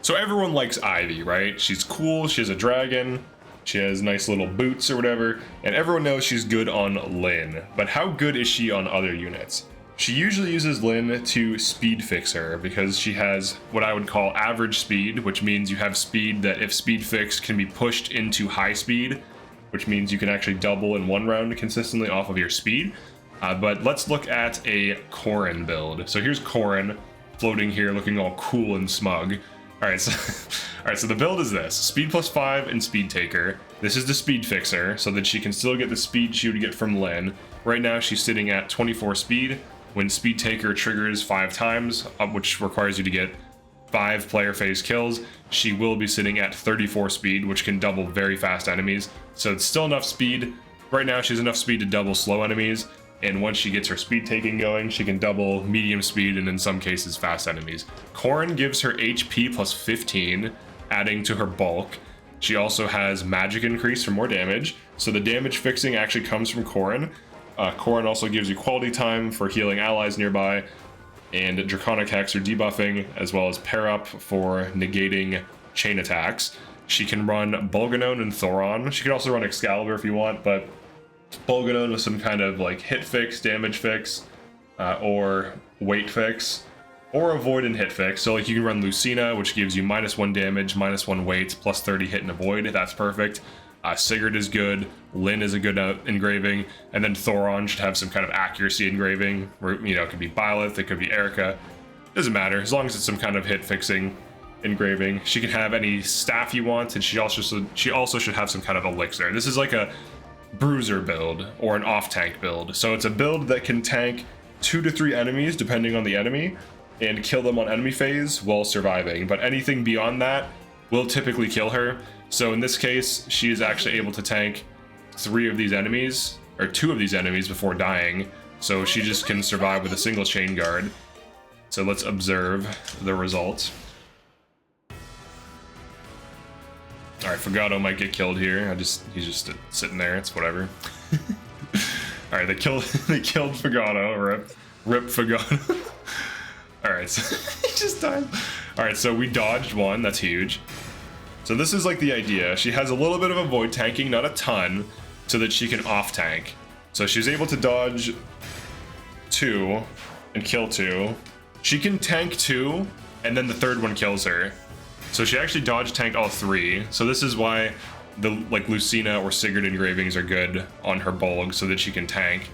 So everyone likes Ivy, right? She's cool, she has a dragon, she has nice little boots or whatever, and everyone knows she's good on Lyn. But how good is she on other units? She usually uses Lyn to speed fix her because she has what I would call average speed, which means you have speed that if speed fixed can be pushed into high speed, which means you can actually double in one round consistently off of your speed. But let's look at a Corin build. So here's Corin floating here looking all cool and smug. Alright, so the build is this. Speed +5 and Speed Taker. This is the Speed Fixer, so that she can still get the speed she would get from Lyn. Right now she's sitting at 24 speed. When Speed Taker triggers 5 times, which requires you to get 5 player phase kills, she will be sitting at 34 speed, which can double very fast enemies. So it's still enough speed. Right now she has enough speed to double slow enemies. And once she gets her speed taking going, she can double medium speed and in some cases fast enemies. Corin gives her HP +15, adding to her bulk. She also has magic increase for more damage, so the damage fixing actually comes from Corin. Corin also gives you quality time for healing allies nearby, and Draconic Hex or debuffing, as well as pair up for negating chain attacks. She can run Bolganone and Thoron. She can also run Excalibur if you want, but Bolganone with some kind of like hit fix, damage fix, or weight fix, or avoid and hit fix. So like you can run Lucina, which gives you -1 damage, -1 weight, +30 hit and avoid. That's perfect. Sigurd is good. Lyn is a good engraving, and then Thoron should have some kind of accuracy engraving. Where it could be Byleth, it could be Erica. Doesn't matter as long as it's some kind of hit fixing engraving. She can have any staff you want, and she also should have some kind of elixir. This is like a bruiser build or an off-tank build. So it's a build that can tank 2 to 3 enemies depending on the enemy and kill them on enemy phase while surviving. But anything beyond that will typically kill her. So in this case, she is actually able to tank 3 of these enemies, or 2 of these enemies before dying. So she just can survive with a single chain guard. So let's observe the results. All right, Fagotto might get killed here. He's just sitting there. It's whatever. All right, they killed Fagotto. Rip Fagotto. All right, so he just died. All right, so we dodged one. That's huge. So this is like the idea. She has a little bit of a void tanking, not a ton, so that she can off tank. So she's able to dodge 2 and kill 2. She can tank 2, and then the third one kills her. So she actually dodge tanked all 3. So this is why the like Lucina or Sigurd engravings are good on her bulk, so that she can tank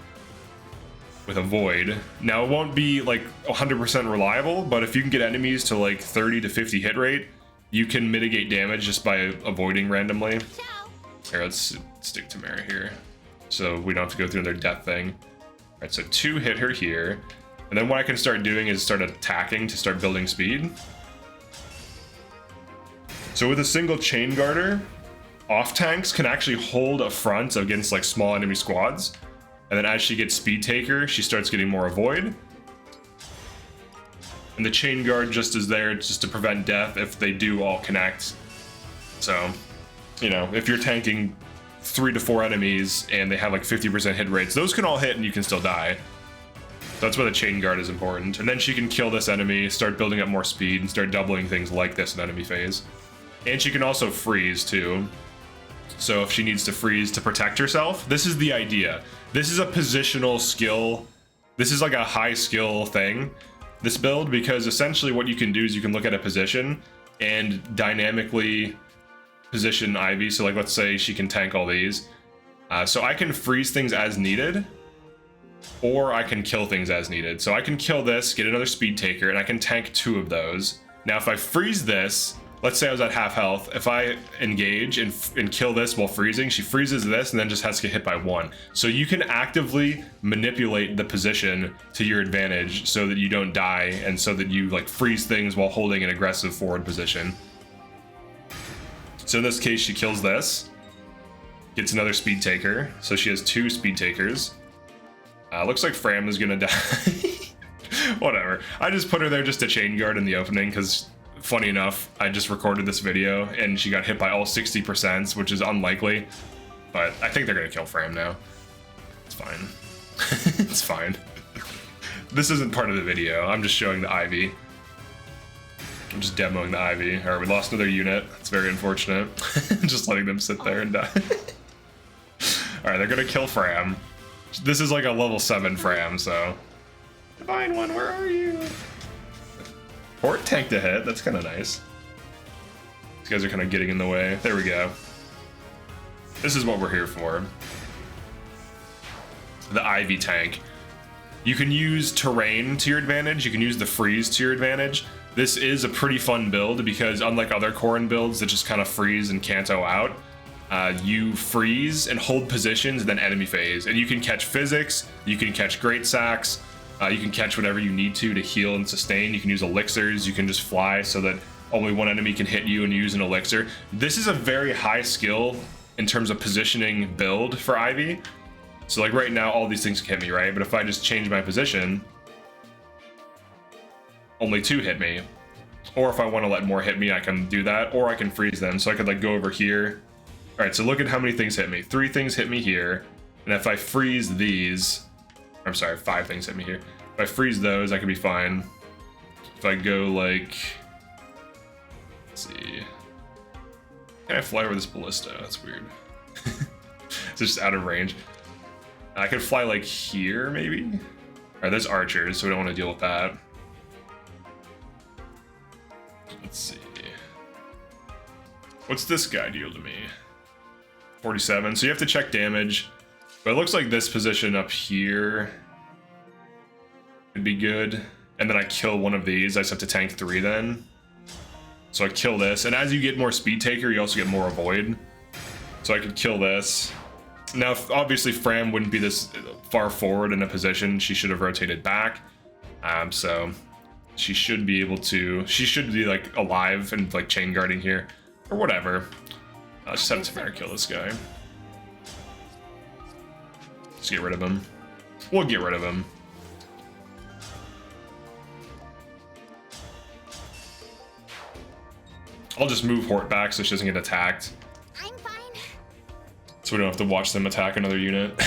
with a void. Now it won't be like 100% reliable, but if you can get enemies to like 30 to 50 hit rate, you can mitigate damage just by avoiding randomly. Here, let's stick to Mara here, so we don't have to go through their death thing. All right, so 2 hit her here, and then what I can start doing is start attacking to start building speed. So with a single chain garter, off tanks can actually hold a front against like small enemy squads. And then as she gets speed taker, she starts getting more avoid. And the chain guard just is there just to prevent death if they do all connect. So, if you're tanking 3 to 4 enemies and they have like 50% hit rates, those can all hit and you can still die. That's why the chain guard is important. And then she can kill this enemy, start building up more speed, and start doubling things like this in enemy phase. And she can also freeze too. So if she needs to freeze to protect herself, this is the idea. This is a positional skill. This is like a high skill thing, this build, because essentially what you can do is you can look at a position and dynamically position Ivy. So like, let's say she can tank all these. So I can freeze things as needed, or I can kill things as needed. So I can kill this, get another speed taker, and I can tank 2 of those. Now, if I freeze this, let's say I was at half health. If I engage and kill this while freezing, she freezes this and then just has to get hit by 1. So you can actively manipulate the position to your advantage so that you don't die, and so that you like freeze things while holding an aggressive forward position. So in this case, she kills this, gets another speed taker. So she has 2 speed takers. Looks like Fram is gonna die. Whatever. I just put her there just to chain guard in the opening because, funny enough, I just recorded this video and she got hit by all 60%, which is unlikely. But I think they're gonna kill Fram now. It's fine. It's fine. This isn't part of the video. I'm just showing the Ivy. I'm just demoing the Ivy. Alright, we lost another unit. That's very unfortunate. Just letting them sit there and die. Alright, they're gonna kill Fram. This is like a level 7 Fram, so... Divine One, where are you? Port tanked a hit, that's kind of nice. These guys are kind of getting in the way. There we go. This is what we're here for. The Ivy tank. You can use terrain to your advantage, you can use the freeze to your advantage. This is a pretty fun build because unlike other Corin builds that just kind of freeze and canto out, you freeze and hold positions and then enemy phase. And you can catch physics, you can catch great sacks, you can catch whatever you need to heal and sustain. You can use elixirs, you can just fly so that only one enemy can hit you and use an elixir. This is a very high skill in terms of positioning build for Ivy. So like right now, all these things can hit me, right? But if I just change my position, only 2 hit me. Or if I want to let more hit me, I can do that, or I can freeze them. So I could like go over here. All right, so look at how many things hit me. 3 things hit me here. And if I freeze these, I'm sorry, 5 things hit me here. If I freeze those, I could be fine. If I go like, let's see. Can I fly over this ballista? That's weird. It's just out of range. I could fly like here, maybe? All right, there's archers, so we don't want to deal with that. Let's see. What's this guy deal to me? 47, so you have to check damage. But it looks like this position up here would be good. And then I kill one of these, I just have to tank 3 then. So I kill this, and as you get more speed taker, you also get more avoid. So I could kill this. Now, obviously Fram wouldn't be this far forward in a position. She should have rotated back. So she should be able to, she should be like alive and like chain guarding here or whatever. I'll just have Tamara kill this guy. Let's get rid of him. We'll get rid of him. I'll just move Hort back so she doesn't get attacked. I'm fine. So we don't have to watch them attack another unit.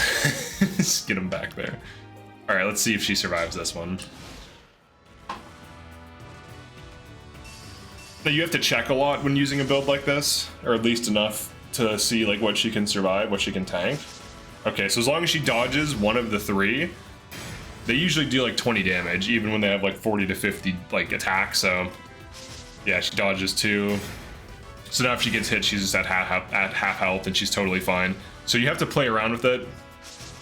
Just get them back there. All right, let's see if she survives this one. Now you have to check a lot when using a build like this, or at least enough to see like what she can survive, what she can tank. Okay, so as long as she dodges one of the 3, they usually deal like 20 damage, even when they have like 40 to 50 like attack. So yeah, she dodges 2. So now if she gets hit, she's just at half health and she's totally fine. So you have to play around with it.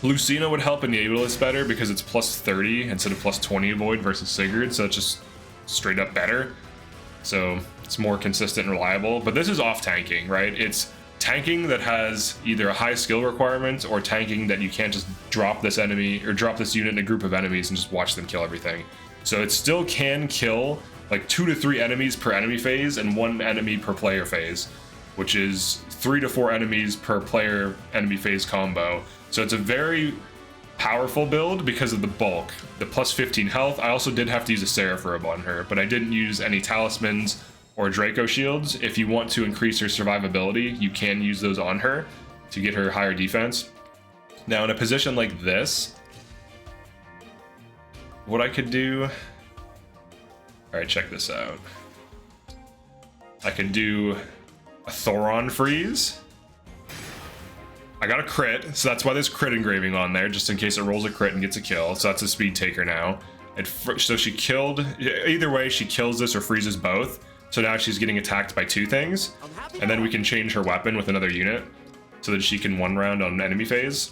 Lucina would help enable this better because it's plus 30 instead of plus 20 avoid versus Sigurd, so it's just straight up better. So it's more consistent and reliable, but this is off tanking, right? It's tanking that has either a high skill requirement or tanking that you can't just drop this enemy or drop this unit in a group of enemies and just watch them kill everything. So it still can kill like 2 to 3 enemies per enemy phase and 1 enemy per player phase, which is 3 to 4 enemies per player enemy phase combo. So it's a very powerful build because of the bulk, the plus 15 health. I also did have to use a Seraphim on her, but I didn't use any talismans or Draco shields. If you want to increase her survivability, you can use those on her to get her higher defense. Now in a position like this, what I could do, all right, check this out. I could do a Thoron freeze. I got a crit, so that's why there's crit engraving on there, just in case it rolls a crit and gets a kill. So that's a speed taker now. So she killed, either way, she kills this or freezes both. So now she's getting attacked by 2 things. And then we can change her weapon with another unit so that she can 1 round on enemy phase.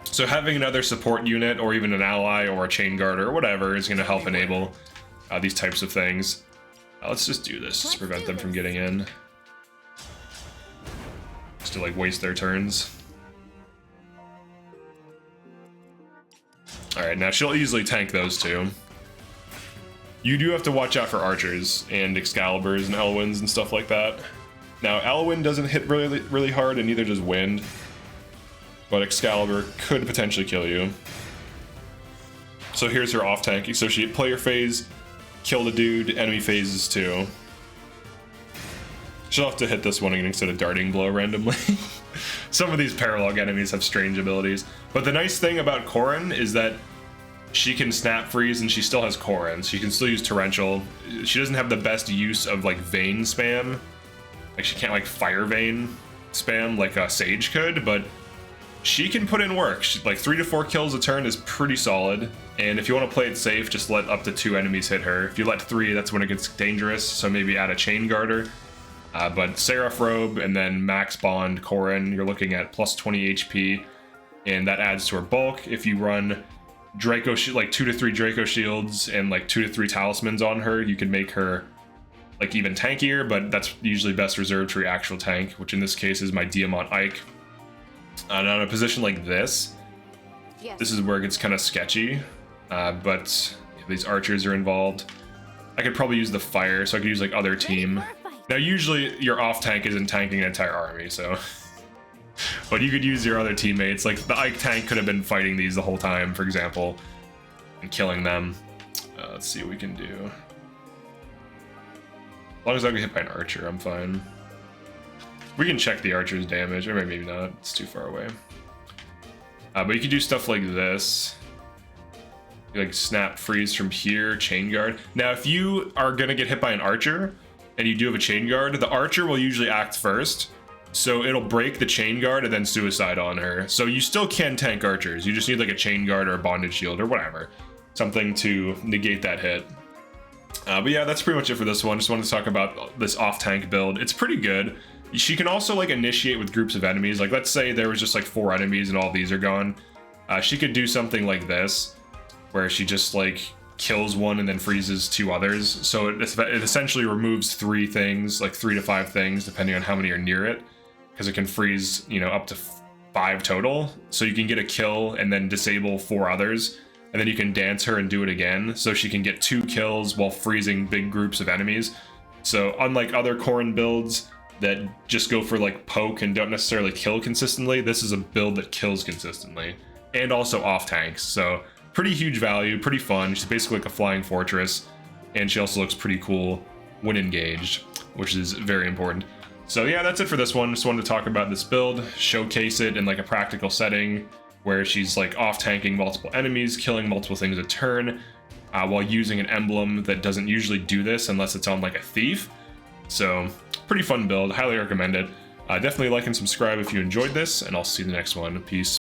So having another support unit or even an ally or a chain guard or whatever is going to help enable these types of things. Let's just do this to prevent them from getting in. Just to like waste their turns. All right, now she'll easily tank those 2. You do have to watch out for archers and Excaliburs and Elwynds and stuff like that. Now Elwyn doesn't hit really hard, and neither does Wind, but Excalibur could potentially kill you. So here's her off tanking. So she player phase, kill the dude, enemy phases 2. She'll have to hit this one instead of darting blow randomly. Some of these paralog enemies have strange abilities. But the nice thing about Corin is that she can snap freeze and she still has Corin, so you can still use torrential. She doesn't have the best use of like vein spam. Like she can't like fire vein spam like a Sage could, but she can put in work. Like 3 to 4 kills a turn is pretty solid. And if you want to play it safe, just let up to 2 enemies hit her. If you let 3, that's when it gets dangerous. So maybe add a Chain Garter. But Seraph Robe and then Max Bond Corin, you're looking at plus 20 HP, and that adds to her bulk. If you run Draco, like 2 to 3 Draco shields and like 2 to 3 talismans on her, you can make her like even tankier, but that's usually best reserved for your actual tank, which in this case is my Diamant Ike. And on a position like this, this is where it gets kind of sketchy, but these archers are involved. I could probably use the fire, so I could use like other team. Now usually your off tank isn't tanking an entire army, so but you could use your other teammates. Like the Ike tank could have been fighting these the whole time, for example, and killing them. Let's see what we can do. As long as I get hit by an archer, I'm fine. We can check the archer's damage, or maybe not. It's too far away. But you can do stuff like this. You like snap freeze from here, chain guard. Now, if you are gonna get hit by an archer and you do have a chain guard, the archer will usually act first. So it'll break the chain guard and then suicide on her. So you still can tank archers. You just need like a chain guard or a bondage shield or whatever. Something to negate that hit. But yeah, that's pretty much it for this one. Just wanted to talk about this off-tank build. It's pretty good. She can also like initiate with groups of enemies. Like let's say there was just like 4 enemies and all these are gone. She could do something like this, where she just like kills one and then freezes 2 others. So it essentially removes 3 things, like 3 to 5 things, depending on how many are near it, because it can freeze, you know, up to 5 total. So you can get a kill and then disable 4 others. And then you can dance her and do it again, so she can get 2 kills while freezing big groups of enemies. So unlike other Corin builds that just go for like poke and don't necessarily kill consistently, this is a build that kills consistently and also off tanks. So pretty huge value, pretty fun. She's basically like a flying fortress, and she also looks pretty cool when engaged, which is very important. So yeah, that's it for this one. Just wanted to talk about this build, showcase it in like a practical setting, where she's like off-tanking multiple enemies, killing multiple things a turn, while using an emblem that doesn't usually do this unless it's on like a thief. So pretty fun build, highly recommend it. Definitely like and subscribe if you enjoyed this, and I'll see you in the next one. Peace.